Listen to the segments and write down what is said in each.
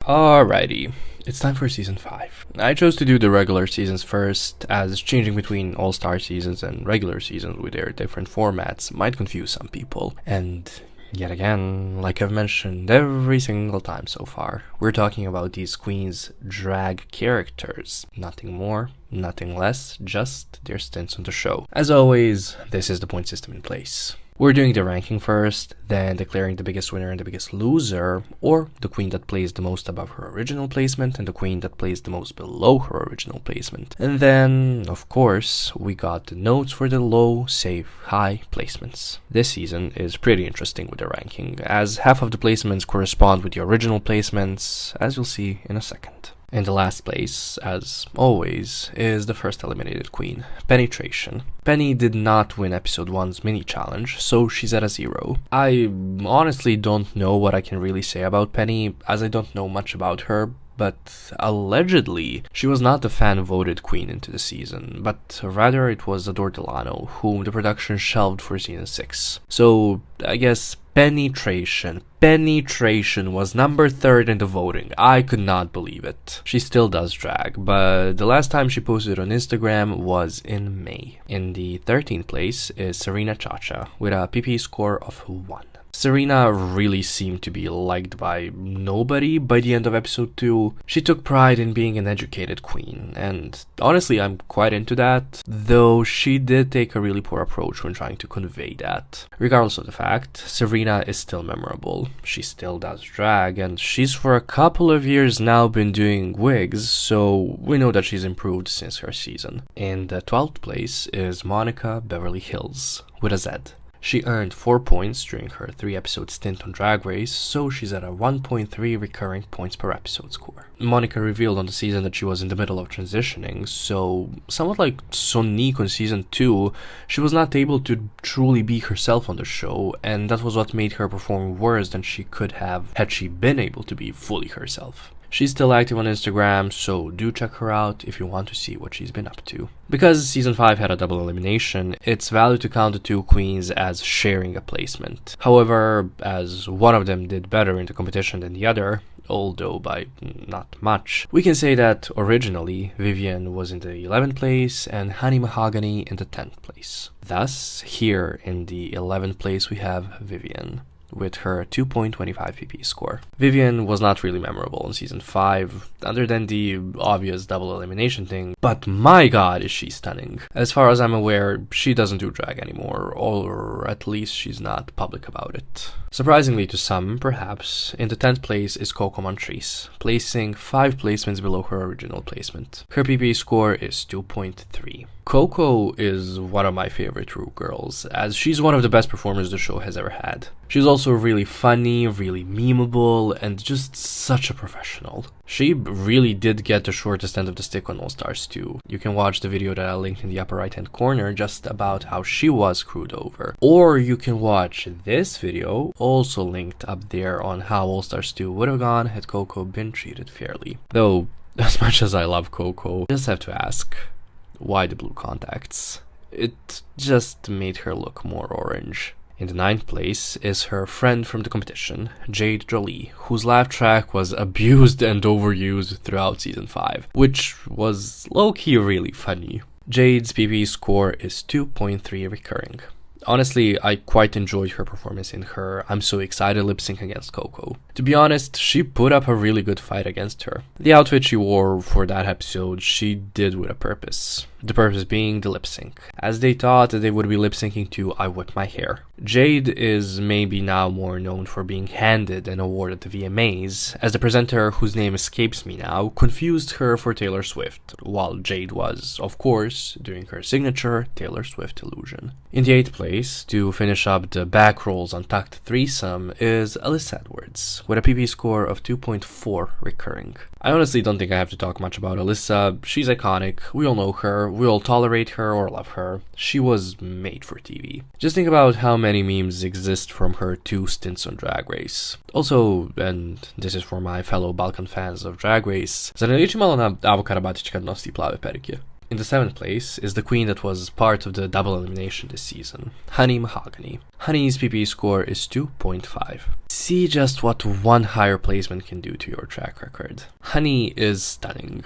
Alrighty, it's time for season 5. I chose to do the regular seasons first, as changing between all-star seasons and regular seasons with their different formats might confuse some people. And yet again, like I've mentioned every single time so far, we're talking about these queens' drag characters. Nothing more, nothing less, just their stints on the show. As always, this is the point system in place. We're doing the ranking first, then declaring the biggest winner and the biggest loser, or the queen that plays the most above her original placement and the queen that plays the most below her original placement. And then, of course, we got the notes for the low, safe, high placements. This season is pretty interesting with the ranking, as half of the placements correspond with the original placements, as you'll see in a second. In the last place, as always, is the first eliminated queen, Penetration. Penny did not win episode 1's mini challenge, so she's at a 0. I honestly don't know what I can really say about Penny, as I don't know much about her, but allegedly, she was not the fan-voted queen into the season, but rather it was Adore Delano, whom the production shelved for season 6. So, I guess Penetration was number 3rd in the voting. I could not believe it. She still does drag, but the last time she posted on Instagram was in May. In the 13th place is Serena Chacha with a PP score of 1. Serena really seemed to be liked by nobody by the end of episode 2. She took pride in being an educated queen, and honestly I'm quite into that, though she did take a really poor approach when trying to convey that. Regardless of the fact, Serena is still memorable. She still does drag, and she's for a couple of years now been doing wigs, so we know that she's improved since her season. In the 12th place is Monica Beverly Hills with a Z. She earned 4 points during her 3-episode stint on Drag Race, so she's at a 1.3 recurring points per episode score. Monica revealed on the season that she was in the middle of transitioning, so somewhat like Sonique on season 2, she was not able to truly be herself on the show, and that was what made her perform worse than she could have had she been able to be fully herself. She's still active on Instagram, so do check her out if you want to see what she's been up to. Because season 5 had a double elimination, it's valid to count the two queens as sharing a placement. However, as one of them did better in the competition than the other, although by not much, we can say that originally Vivienne was in the 11th place and Honey Mahogany in the 10th place. Thus, here in the 11th place we have Vivienne with her 2.25 PP score. Vivienne was not really memorable in season 5, other than the obvious double elimination thing, but my god is she stunning. As far as I'm aware, she doesn't do drag anymore, or at least she's not public about it. Surprisingly to some, perhaps, in the 10th place is Coco Montrese, placing 5 placements below her original placement. Her PP score is 2.3. Coco is one of my favorite Ru girls, as she's one of the best performers the show has ever had. She's also really funny, really memeable, and just such a professional. She really did get the shortest end of the stick on All Stars 2. You can watch the video that I linked in the upper right hand corner just about how she was screwed over. Or you can watch this video, also linked up there, on how All Stars 2 would have gone had Coco been treated fairly. Though, as much as I love Coco, I just have to ask, why the blue contacts? It just made her look more orange. In the 9th place is her friend from the competition, Jade Jolie, whose laugh track was abused and overused throughout season 5, which was low-key really funny. Jade's PP score is 2.3 recurring. Honestly, I quite enjoyed her performance in her I'm So Excited lip sync against Coco. To be honest, she put up a really good fight against her. The outfit she wore for that episode, she did with a purpose. The purpose being the lip sync, as they thought that they would be lip syncing to I Whip My Hair. Jade is maybe now more known for being handed an award at the VMAs, as the presenter, whose name escapes me now, confused her for Taylor Swift, while Jade was, of course, doing her signature Taylor Swift illusion. In the 8th place, to finish up the back rolls untucked threesome, is Alyssa Edwards, with a PP score of 2.4 recurring. I honestly don't think I have to talk much about Alyssa. She's iconic, we all know her, we all tolerate her or love her. She was made for TV. Just think about how many memes exist from her 2 stints on Drag Race. Also, and this is for my fellow Balkan fans of Drag Race, za ne liči malo na avokado batička nosí plave perike. In the 7th place is the queen that was part of the double elimination this season, Honey Mahogany. Honey's PP score is 2.5. See just what one higher placement can do to your track record. Honey is stunning.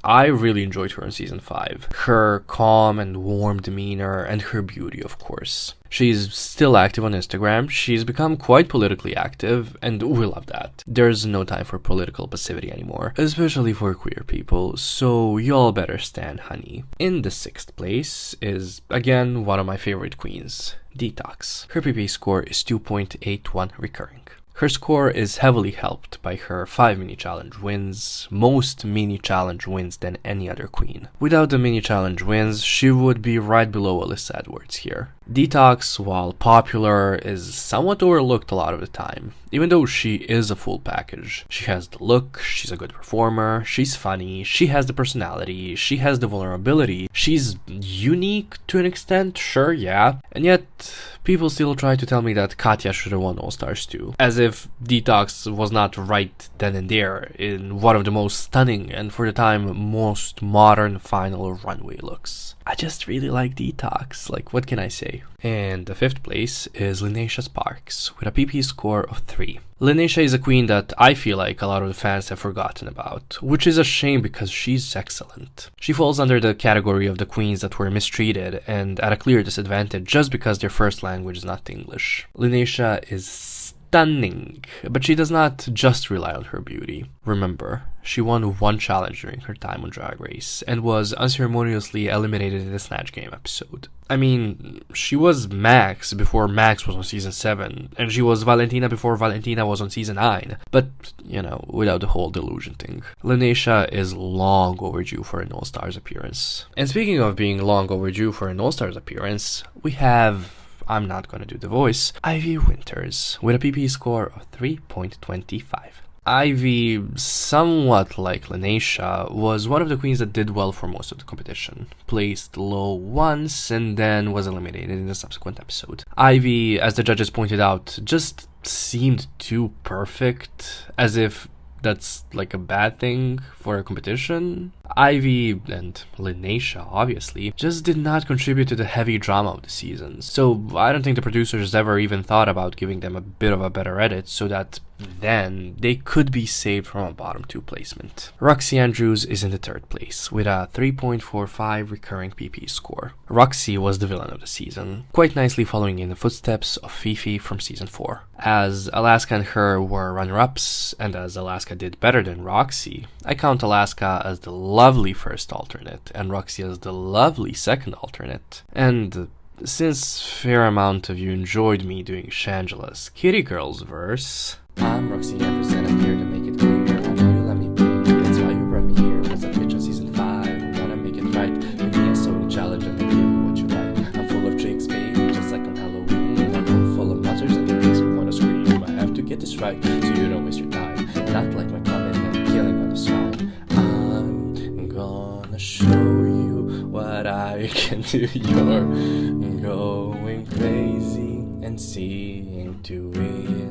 I really enjoyed her in season 5. Her calm and warm demeanor and her beauty, of course. She's still active on Instagram, she's become quite politically active, and we love that. There's no time for political passivity anymore, especially for queer people, so y'all better stand Honey. In the 6th place is, again, one of my favorite queens, Detox. Her PP score is 2.81 recurring. Her score is heavily helped by her 5 mini-challenge wins, most mini-challenge wins than any other queen. Without the mini-challenge wins, she would be right below Alyssa Edwards here. Detox, while popular, is somewhat overlooked a lot of the time, even though she is a full package. She has the look, she's a good performer, she's funny, she has the personality, she has the vulnerability, she's unique to an extent, sure, yeah, and yet people still try to tell me that Katya should have won All Stars 2, as if Detox was not right then and there in one of the most stunning and for the time most modern final runway looks. I just really like Detox, like what can I say? And the 5th place is Linnea Sparks with a PP score of 3. Linnea is a queen that I feel like a lot of the fans have forgotten about, which is a shame because she's excellent. She falls under the category of the queens that were mistreated and at a clear disadvantage just because their first language is not English. Linnea is stunning, but she does not just rely on her beauty. Remember, she won one challenge during her time on Drag Race and was unceremoniously eliminated in the Snatch Game episode. I mean, she was Max before Max was on season 7, and she was Valentina before Valentina was on season 9, but, you know, without the whole delusion thing. Linnea is long overdue for an All-Stars appearance. And speaking of being long overdue for an All-Stars appearance, we have, I'm not gonna do the voice, Ivy Winters with a PP score of 3.25. Ivy, somewhat like Linnea, was one of the queens that did well for most of the competition, placed low once and then was eliminated in the subsequent episode. Ivy, as the judges pointed out, just seemed too perfect, as if that's like a bad thing for a competition. Ivy and Linnea, obviously, just did not contribute to the heavy drama of the season, so I don't think the producers ever even thought about giving them a bit of a better edit so that then they could be saved from a bottom 2 placement. Roxy Andrews is in the 3rd place with a 3.45 recurring PP score. Roxy was the villain of the season, quite nicely following in the footsteps of Fifi from season 4. As Alaska and her were runner-ups, and as Alaska did better than Roxy, I count Alaska as the lovely first alternate and Roxy as the lovely second alternate. And since fair amount of you enjoyed me doing Shangela's Kitty Girls verse, I'm Roxy Andrews and I'm here to make it clear. I know you let me be, that's why you brought me here. Was a bitch on season 5, I'm gonna make it right. Give me a sewing challenge and I'll give you what you like. I'm full of tricks, baby, just like on Halloween. I'm full of monsters and it makes me wanna scream. I have to get this right, so you don't waste your time. Not like my comment and killing on the side. I'm gonna show you what I can do. You're going crazy and seeing to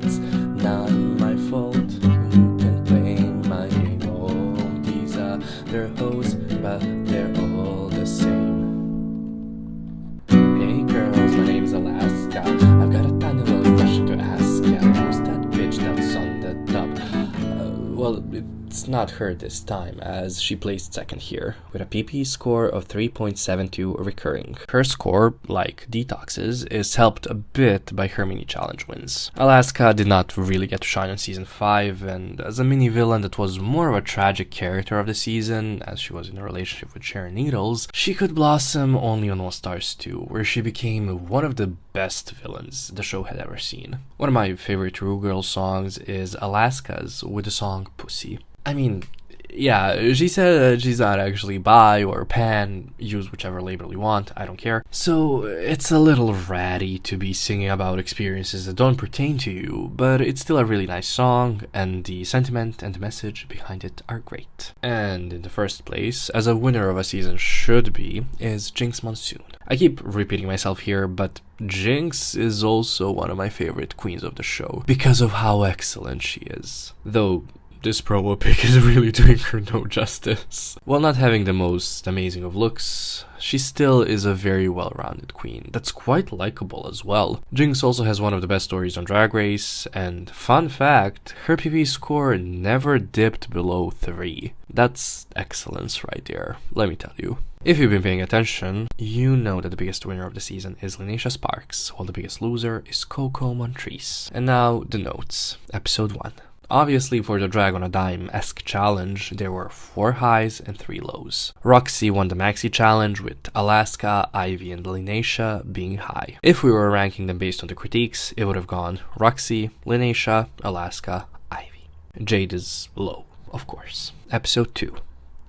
it's not my fault. You can blame my home. These are their hoes, but they're all the same. Hey girls, my name's Alaska. I've got a tiny little question to ask ya. Who's that bitch that's on the top? Well, it's not her this time, as she placed second here, with a PP score of 3.72 recurring. Her score, like Detox's, is helped a bit by her mini-challenge wins. Alaska did not really get to shine on season 5, and as a mini-villain that was more of a tragic character of the season, as she was in a relationship with Sharon Needles, she could blossom only on All Stars 2, where she became one of the best villains the show had ever seen. One of my favorite Ru Girl songs is Alaska's with the song Pussy. I mean, yeah, she said she's not actually bi or pan, use whichever label you want, I don't care. So it's a little ratty to be singing about experiences that don't pertain to you, but it's still a really nice song, and the sentiment and the message behind it are great. And in the first place, as a winner of a season should be, is Jinx Monsoon. I keep repeating myself here, but Jinx is also one of my favorite queens of the show, because of how excellent she is. Though this promo pic is really doing her no justice. While not having the most amazing of looks, she still is a very well-rounded queen that's quite likable as well. Jinx also has one of the best stories on Drag Race, and fun fact, her PV score never dipped below 3. That's excellence right there, let me tell you. If you've been paying attention, you know that the biggest winner of the season is Linnea Sparks, while the biggest loser is Coco Montrese. And now, the notes. Episode 1. Obviously, for the Drag on a Dime-esque challenge, there were 4 highs and 3 lows. Roxy won the Maxi challenge, with Alaska, Ivy, and Linnea being high. If we were ranking them based on the critiques, it would have gone Roxy, Linnea, Alaska, Ivy. Jade is low, of course. Episode 2.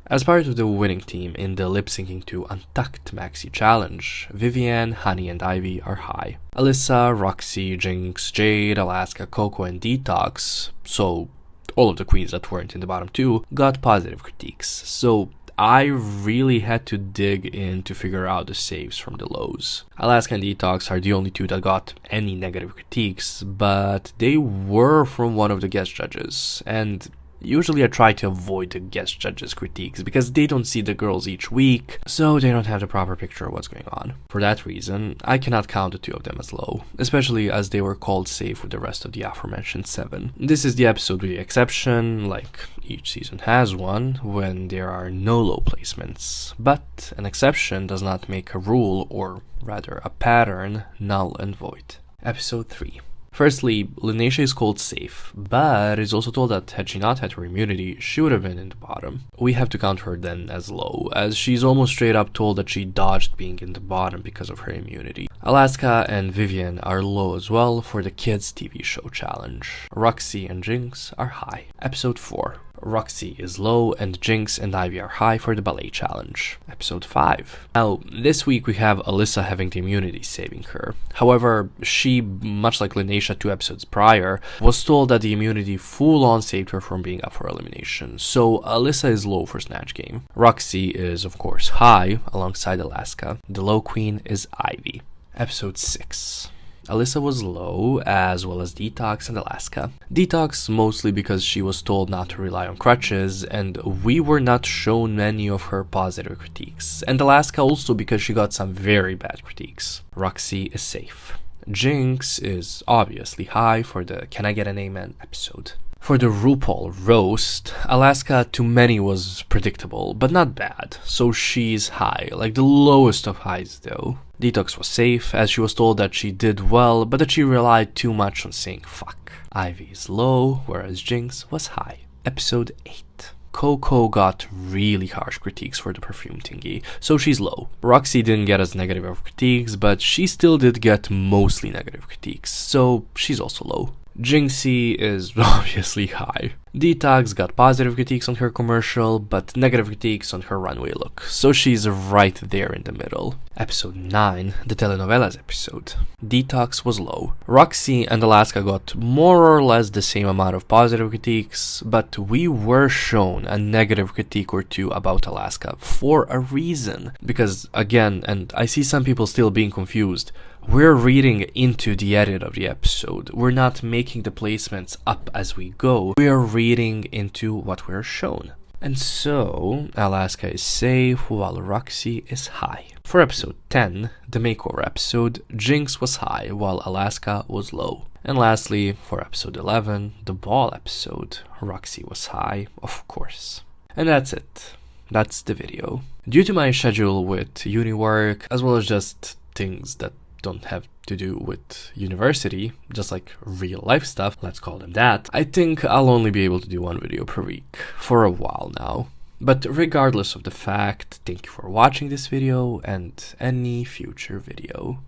As part of the winning team in the lip-syncing to Untucked Maxi Challenge, Vivienne, Honey, and Ivy are high. Alyssa, Roxy, Jinx, Jade, Alaska, Coco, and Detox, so all of the queens that weren't in the bottom 2, got positive critiques. So I really had to dig in to figure out the saves from the lows. Alaska and Detox are the only 2 that got any negative critiques, but they were from one of the guest judges, and usually I try to avoid the guest judges' critiques because they don't see the girls each week, so they don't have the proper picture of what's going on. For that reason, I cannot count the 2 of them as low, especially as they were called safe with the rest of the aforementioned 7. This is the episode with the exception, like each season has one, when there are no low placements. But an exception does not make a rule, or rather a pattern, null and void. Episode 3. Firstly, Linnea is called safe, but is also told that had she not had her immunity, she would have been in the bottom. We have to count her then as low, as she's almost straight up told that she dodged being in the bottom because of her immunity. Alaska and Vivienne are low as well for the kids' TV show challenge. Roxy and Jinx are high. Episode 4. Roxy is low, and Jinx and Ivy are high for the ballet challenge. Episode 5. Now, this week we have Alyssa having the immunity saving her. However, she, much like Linnea 2 episodes prior, was told that the immunity full-on saved her from being up for elimination, so Alyssa is low for Snatch Game. Roxy is, of course, high, alongside Alaska. The low queen is Ivy. Episode 6. Alyssa was low, as well as Detox and Alaska. Detox mostly because she was told not to rely on crutches, and we were not shown many of her positive critiques. And Alaska also because she got some very bad critiques. Roxy is safe. Jinx is obviously high for the Can I Get an Amen episode. For the RuPaul roast, Alaska to many was predictable, but not bad, so she's high, like the lowest of highs though. Detox was safe, as she was told that she did well, but that she relied too much on saying fuck. Ivy is low, whereas Jinx was high. Episode 8. Coco got really harsh critiques for the perfume thingy, so she's low. Roxy didn't get as negative of critiques, but she still did get mostly negative critiques, so she's also low. Jinxie is obviously high. Detox got positive critiques on her commercial, but negative critiques on her runway look, so she's right there in the middle. Episode 9, the telenovelas episode. Detox was low. Roxy and Alaska got more or less the same amount of positive critiques, but we were shown a negative critique or 2 about Alaska for a reason. Because again, and I see some people still being confused, we're reading into the edit of the episode. We're not making the placements up as we go. We are reading into what we're shown. And so, Alaska is safe while Roxy is high. For episode 10, the makeover episode, Jinx was high while Alaska was low. And lastly, for episode 11, the ball episode, Roxy was high, of course. And that's it. That's the video. Due to my schedule with uni work, as well as just things that don't have to do with university, just like real life stuff, let's call them that, I think I'll only be able to do 1 video per week for a while now. But regardless of the fact, thank you for watching this video and any future video.